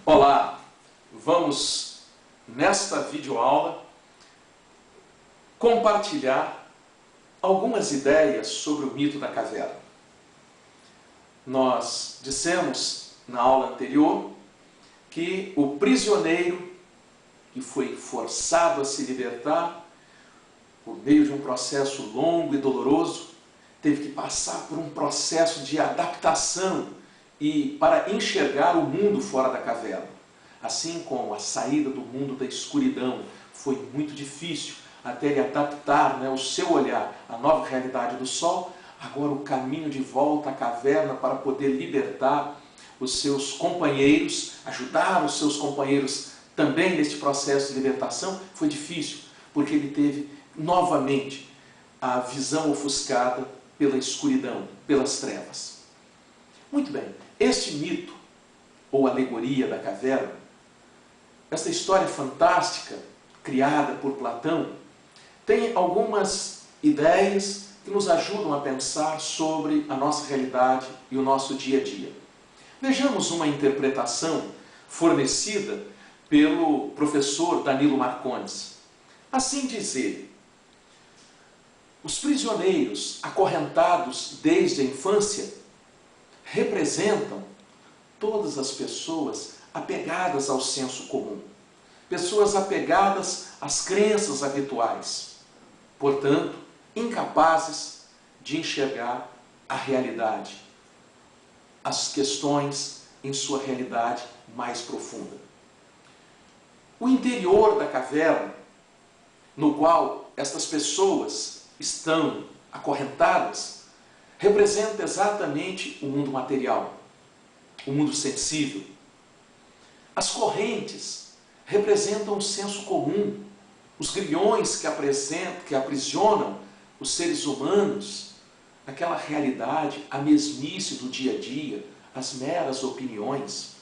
Olá, vamos nesta videoaula compartilhar algumas ideias sobre o mito da caverna. Nós dissemos na aula anterior que o prisioneiro que foi forçado a se libertar por meio de um processo longo e doloroso teve que passar por um processo de adaptação e para enxergar o mundo fora da caverna. Assim como a saída do mundo da escuridão foi muito difícil até ele adaptar o seu olhar à nova realidade do sol, agora o caminho de volta à caverna para poder libertar os seus companheiros, ajudar os seus companheiros também neste processo de libertação, foi difícil, porque ele teve novamente a visão ofuscada pela escuridão, pelas trevas. Muito bem, este mito, ou alegoria da caverna, esta história fantástica, criada por Platão, tem algumas ideias que nos ajudam a pensar sobre a nossa realidade e o nosso dia a dia. Vejamos uma interpretação fornecida pelo professor Danilo Marcondes. Assim diz ele: os prisioneiros acorrentados desde a infância representam todas as pessoas apegadas ao senso comum, pessoas apegadas às crenças habituais, portanto, incapazes de enxergar a realidade, as questões em sua realidade mais profunda. O interior da caverna, no qual estas pessoas estão acorrentadas, representa exatamente o mundo material, o mundo sensível. As correntes representam o senso comum, os grilhões que aprisionam os seres humanos, aquela realidade, a mesmice do dia a dia, as meras opiniões,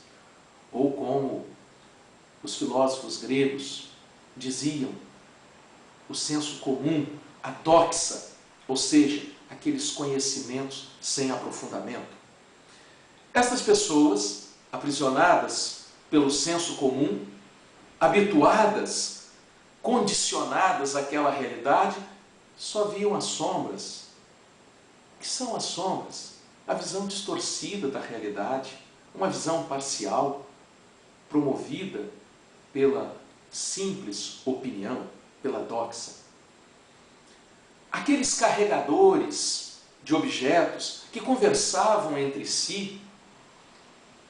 ou como os filósofos gregos diziam, o senso comum, a doxa, ou seja, aqueles conhecimentos sem aprofundamento. Estas pessoas, aprisionadas pelo senso comum, habituadas, condicionadas àquela realidade, só viam as sombras. O que são as sombras? A visão distorcida da realidade, uma visão parcial, promovida pela simples opinião, pela doxa. Aqueles carregadores de objetos que conversavam entre si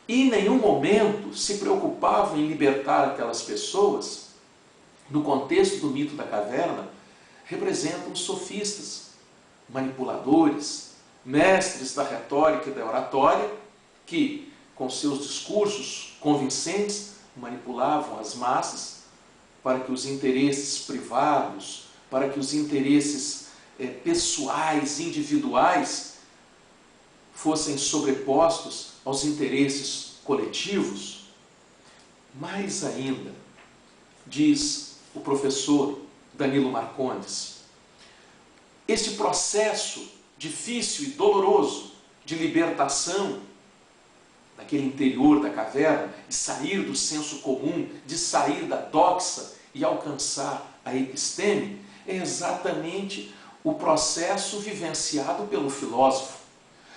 e em nenhum momento se preocupavam em libertar aquelas pessoas, no contexto do mito da caverna, representam os sofistas, manipuladores, mestres da retórica e da oratória, que, com seus discursos convincentes, manipulavam as massas para que os interesses privados, para que os interesses pessoais, individuais, fossem sobrepostos aos interesses coletivos. Mais ainda, diz o professor Danilo Marcondes, este processo difícil e doloroso de libertação daquele interior da caverna, de sair do senso comum, de sair da doxa e alcançar a episteme, é exatamente o processo vivenciado pelo filósofo.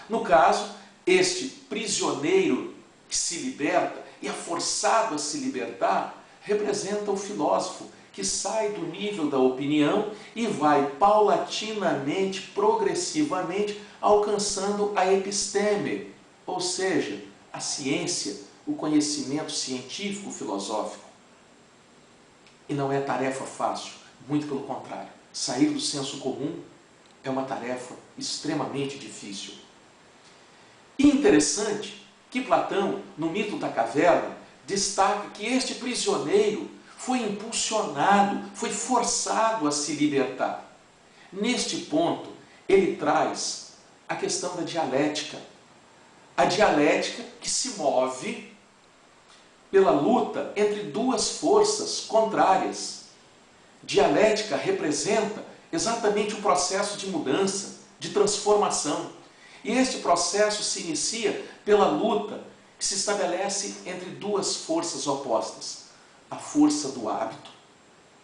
No caso, este prisioneiro que se liberta e é forçado a se libertar, representa o filósofo que sai do nível da opinião e vai paulatinamente, progressivamente, alcançando a episteme, ou seja, a ciência, o conhecimento científico filosófico. E não é tarefa fácil, muito pelo contrário. Sair do senso comum é uma tarefa extremamente difícil. E interessante que Platão, no mito da caverna, destaca que este prisioneiro foi impulsionado, foi forçado a se libertar. Neste ponto, ele traz a questão da dialética. A dialética que se move pela luta entre duas forças contrárias. Dialética representa exatamente o processo de mudança, de transformação. E este processo se inicia pela luta que se estabelece entre duas forças opostas. A força do hábito,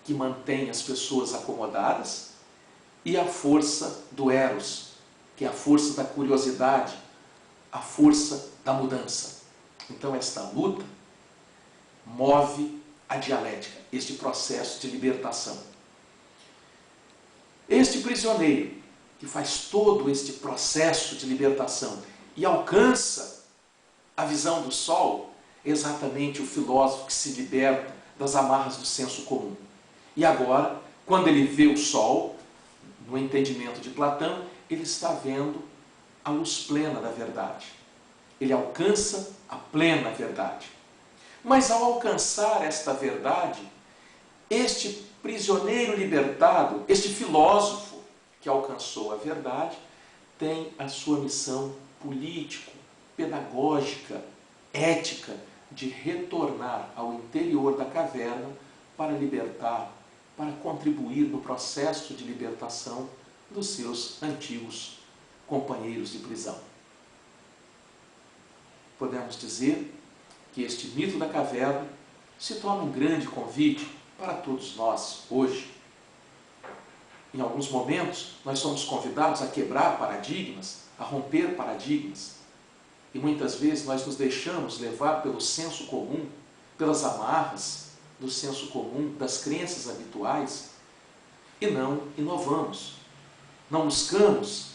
que mantém as pessoas acomodadas, e a força do eros, que é a força da curiosidade, a força da mudança. Então esta luta move a dialética, este processo de libertação. Este prisioneiro, que faz todo este processo de libertação e alcança a visão do sol, é exatamente o filósofo que se liberta das amarras do senso comum. E agora, quando ele vê o sol, no entendimento de Platão, ele está vendo a luz plena da verdade. Ele alcança a plena verdade. Mas ao alcançar esta verdade, este prisioneiro libertado, este filósofo que alcançou a verdade, tem a sua missão político, pedagógica, ética, de retornar ao interior da caverna para libertar, para contribuir no processo de libertação dos seus antigos companheiros de prisão. Podemos dizer que este mito da caverna se torna um grande convite para todos nós hoje. Em alguns momentos, nós somos convidados a quebrar paradigmas, a romper paradigmas. E muitas vezes nós nos deixamos levar pelo senso comum, pelas amarras do senso comum, das crenças habituais, e não inovamos. Não buscamos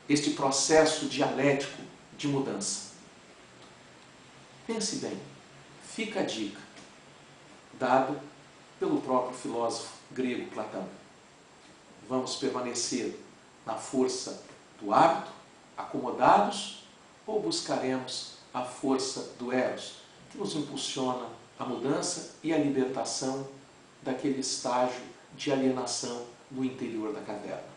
este processo dialético de mudança. Pense bem, fica a dica, dada pelo próprio filósofo grego Platão. Vamos permanecer na força do hábito, acomodados, ou buscaremos a força do eros, que nos impulsiona a mudança e a libertação daquele estágio de alienação no interior da caverna?